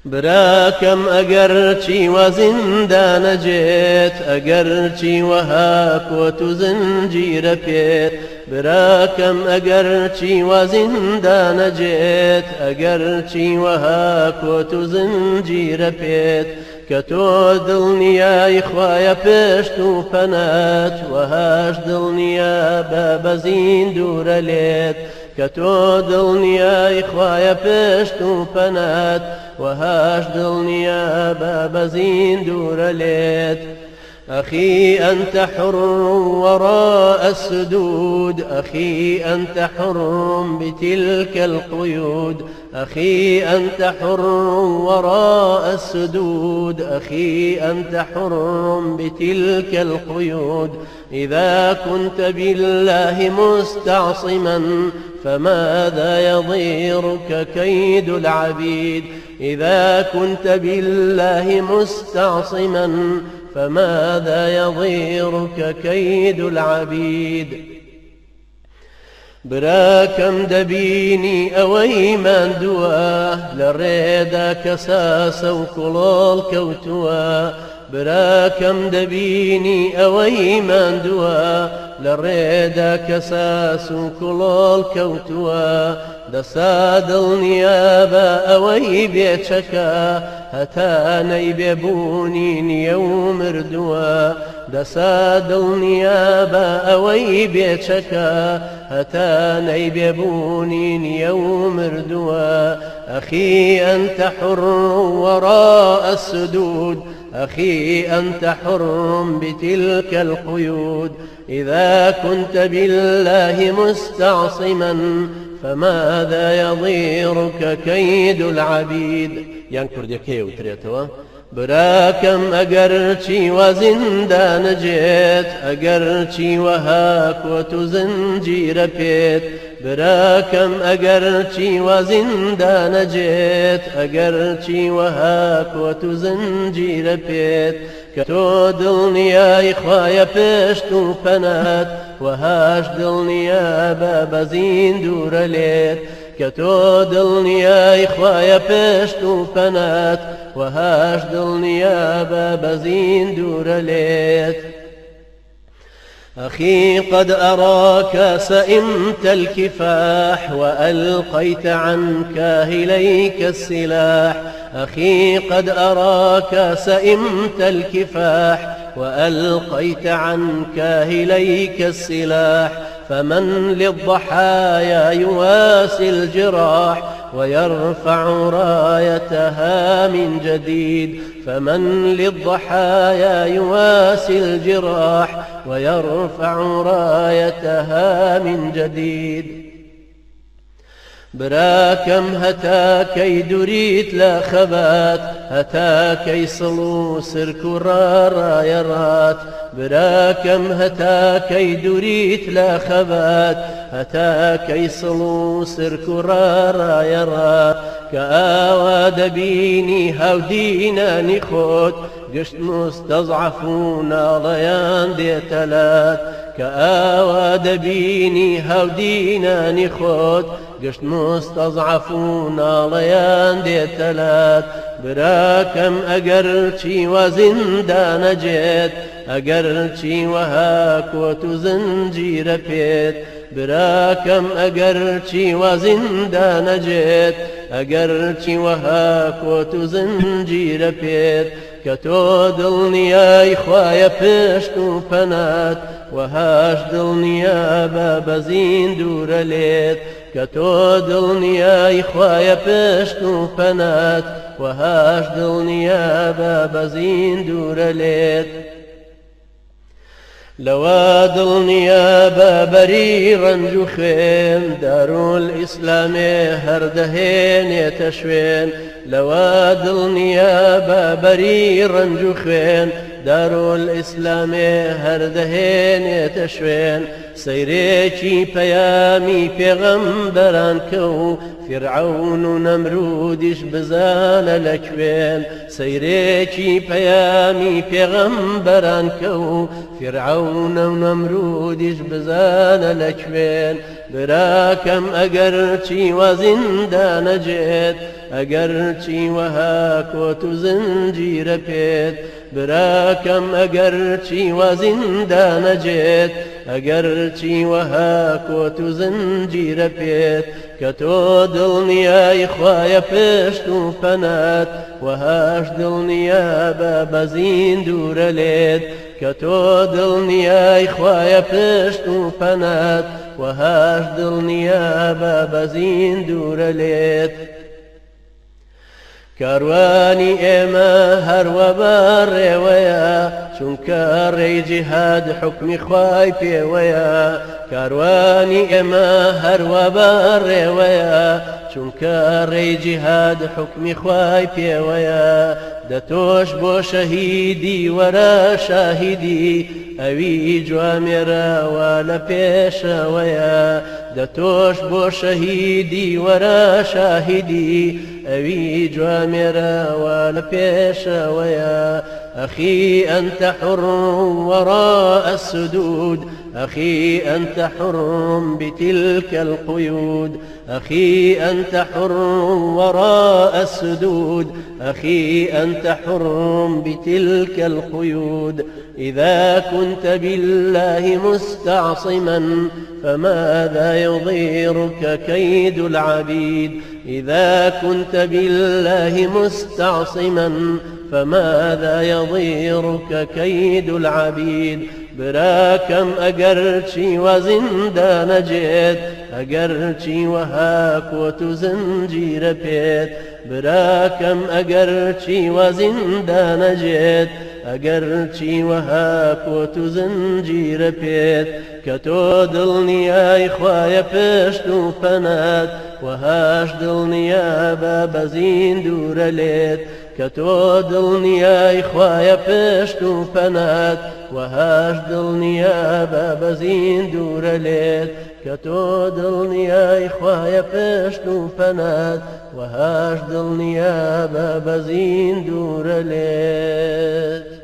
براكم ئەگەرچی وە زیندانەجێت ئەگەرچی وەها کۆت و زنجیرە پێت براكم ئەگەرچی وە زیندانەجێت ئەگەرچی وەها کۆت و زنجیرە پێت کە تۆ دڵنیای خوایە پشت و پەنات وەهاش دڵنیا بە زیندورە لێت کە تۆ دڵنیای خوایە پشت و پەنات وهاش دڵنیا بە زیندورە لێت أخي أنت حر وراء السدود أخي أنت حر بتلك القيود أخي أنت حر وراء السدود أخي أنت حر بتلك القيود إذا كنت بالله مستعصما فماذا يضيرك كيد العبيد إذا كنت بالله مستعصما فماذا يضيرك كيد العبيد براكم دبيني أوي من دواه لريدا كساس وكلول كوتوا براكم دبيني أوي من دواه لريدا كساس وكلول كوتوا دەسا دڵنیابە ئەوەی بێچەکە هەتانەی بێبوونی نییە و مردووە دەسا دڵنیابە ئەوەی بێچەکە هەتانەی بێبوونی نییە و مردووە أخي أنت حر وراء السدود أخي أنت حر بتلك القيود إذا كنت بالله مستعصما فماذا يضيرك كيد العبيد يعني كرديكي وتريتوا براكم ئەگەرچی وە زیندانەجێت ئەگەرچی وەها کۆت و زنجیرە پێت براكم ئەگەرچی وە زیندانەجێت ئەگەرچی وەها کۆت و زنجیرە پێت کە تۆ دڵنیای خوایە پشت و پەنات وهاش دڵنیا بە زیندورە لێت کە تۆ دڵنیای خوایە پشت و پەنات وهاش دڵنیا بە زیندورە لێت أخي قد أراك سئمت الكفاح وألقيت عن كاهليك السلاح أخي قد أراك سئمت الكفاح وألقيت عن كاهليك السلاح فمن للضحايا يواسي الجراح ويرفع رايتها من جديد فمن للضحايا يواسي الجراح ويرفع رايتها من جديد براكم هتاكي دريت لا خبات هتاكي صلو سرك رايرات براكم هتاكي دريت لا خبات هتاكي صلو سرك رايرات كآوا دبيني هودينا نخوت قشت مستضعفون ضيان ديتلات كآوا دبيني هودينا نخوت قشت مستضعفون ضيان ديتلات براكم ئەگەرچی وە زیندانەجێت ئەگەرچی وەها کۆت و زنجیرە پێت براكم ئەگەرچی وە زیندانەجێت ئەگەرچی وەها کۆت و زنجیرە پێت کە تۆ دڵنیای خوایە پشت و پەنات وهاش دڵنیا بە زیندورە لێت کە تۆ دڵنیای خوایە پشت و پەنات وهاش دڵنیا بە زیندورە لێت لوا دڵنیا بە بەری ڕەنج و خوێن دارولئیسلامێ هەردەهێنێتە شوێن لوا دڵنیا بە بەری ڕەنج و خوێن دارولئیسلامێ هەردەهێنێتە شوێن سەیرێکی پەیامی پێغەمبەران کە و فرعون و نەمرودیش بزانە لەکوێن سەیرێکی پەیامی پێغەمبەران کە و فرعون و نەمرودیش بزانە لەکوێن براکەم ئەگەرچی وە زیندانەجێت ئەگەرچی وەها کۆت و زنجیرە پێت براکەم ئەگەرچی وا زیندانەجێت ئەگەرچی وەها کۆت و زنجیرە پێت کە تۆ دڵنیای خوایە پشت و پەنات وەهاش دڵنیابە بە زیندورە لێت کە تۆ دڵنیای خوایە پشت و پەنات وەهاش دڵنیابە بە زیندورە لێت کاروانی ئێمە هەروە بەڕێوەیە چونکە ڕێی جیهاد حکمی خوای پێوەیە کاروانی ئێمە هەروە بەڕێوەیە چونکە ڕێی جیهاد حکمی خوای پێوەیە دەتۆش بۆ شەهیدی وەرە شاهیدی ئەوی جوامێرەوە لە پێشەوەیە دەتۆش بۆ شەهیدی وەرە شاهیدی ئەوی جوامێرەوە لە پێشەوەیە أخي أنت حر وراء السدود أخي أنت حر بتلك القيود أخي أنت حر وراء السدود أخي أنت حر بتلك القيود إذا كنت بالله مستعصما فماذا يضيرك كيد العبيد إذا كنت بالله مستعصما فماذا يضيرك كيد العبيد براكم أجرشي وزندان جيت أجرشي وهاك وتزنجير بيت براكم أجرشي وزندان جيت أجرشي وهاك وتزنجير بيت كتو دڵنیای خوایە پشت و پەنات وهاش دڵنیابە بە زیندورە لێت کە تۆ دڵنیای خوایە پشت و پەنات وهاش دڵنیابە بە زیندورە لێت کە تۆ دڵنیای خوایە پشت و پەنات وهاش دڵنیابە بە زیندورە لێت